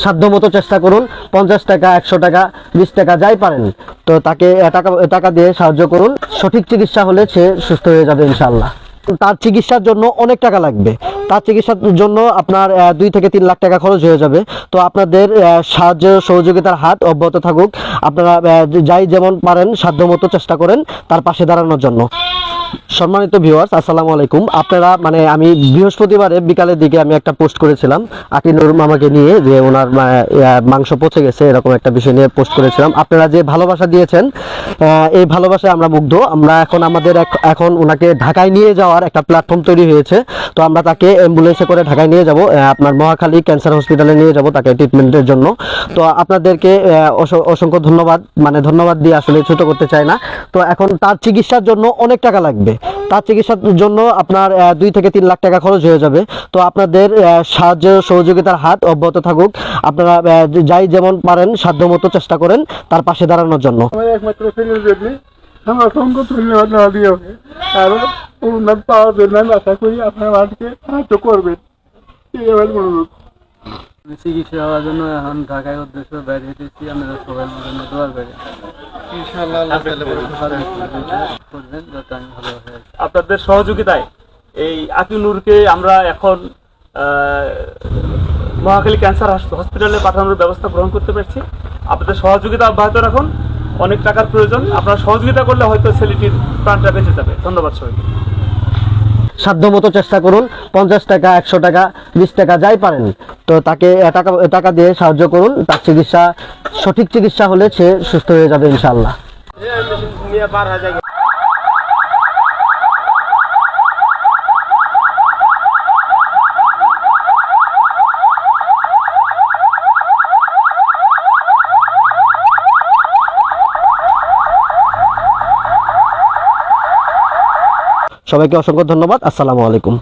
সাধ্যমতো চেষ্টা করুন। 50 টাকা, 100 টাকা, 20 টাকা যাই পারেন, তো তাকে টাকা দিয়ে সাহায্য করুন। সঠিক চিকিৎসা হলে সে সুস্থ হয়ে যাবে ইনশাআল্লাহ। তার চিকিৎসার জন্য অনেক টাকা লাগবে। তার চিকিৎসার জন্য আপনার 2 থেকে 3 লাখ টাকা খরচ হয়ে যাবে। তো আপনাদের সাহায্য সহযোগিতার হাত অব্যাহত থাকুক। আপনারা যাই যেমন পারেন সাধ্যমতো চেষ্টা করেন তার পাশে দাঁড়ানোর জন্য। সম্মানিত ভিউয়ার্স, আসসালামু আলাইকুম। আপনারা আমি বৃহস্পতিবারে বিকালের দিকে আমি একটা পোস্ট করেছিলাম আকিনুর মামাকে নিয়ে, যে ওনার মাংস পচে গেছে এরকম একটা বিষয় নিয়ে পোস্ট করেছিলাম। আপনারা যে ভালোবাসা দিয়েছেন, এই ভালোবাসায় আমরা মুগ্ধ। আমরা এখন ওনাকে ঢাকায় নিয়ে যাওয়ার একটা প্ল্যাটফর্ম তৈরি হয়েছে। তো আমরা তাকে অ্যাম্বুলেন্সে করে ঢাকায় নিয়ে যাব, আপনার মহাখালী ক্যান্সার হসপিটালে নিয়ে যাব তাকে ট্রিটমেন্টের জন্য। তো আপনাদেরকে অসংখ্য ধন্যবাদ দিয়ে আসলে ছোট করতে চাই না। তো এখন তার চিকিৎসার জন্য অনেক টাকা লাগবে। তার চিকিৎসার জন্য আপনার 2 থেকে 3 লাখ টাকা খরচ হয়ে যাবে। তো আপনাদের সাহায্য সহযোগিতার হাত অব্যাহত থাকুক। আপনারা যাই যেমন পারেন সাধ্যমতো চেষ্টা করেন তার পাশে দাঁড়ানোর জন্য। একমাত্র ছেলের জন্য আমার অসংখ্য ধন্যবাদ না দিয়ে আরো উন্নত পাওয়ার জন্য আমি আশা করি আপনার আমাকে সাহায্য করবেন। চিকিৎসা হওয়ার জন্য এখন ঢাকায় উদ্দেশ্য বাইরে হেঁটেছি। আমরা সবাই জন্য দোয়ার বাইরে আপনাদের সহযোগিতায় এই আকিনুরকে আমরা এখন মহাখালী ক্যান্সার হসপিটালে পাঠানোর ব্যবস্থা গ্রহণ করতে পারছি। আপনাদের সহযোগিতা অব্যাহত রাখুন। অনেক টাকার প্রয়োজন, আপনারা সহযোগিতা করলে হয়তো ছেলেটির প্রাণটা বেঁচে যাবে। ধন্যবাদ সবাইকে। সাধ্যমতো চেষ্টা করুন। 50 টাকা, 100 টাকা, 20 টাকা যাই পারেন, তো তাকে টাকা দিয়ে সাহায্য করুন। তার সঠিক চিকিৎসা হলে সে সুস্থ হয়ে যাবে ইনশাআল্লাহ। সবাইকে অসংখ্য ধন্যবাদ। আসসালামু আলাইকুম।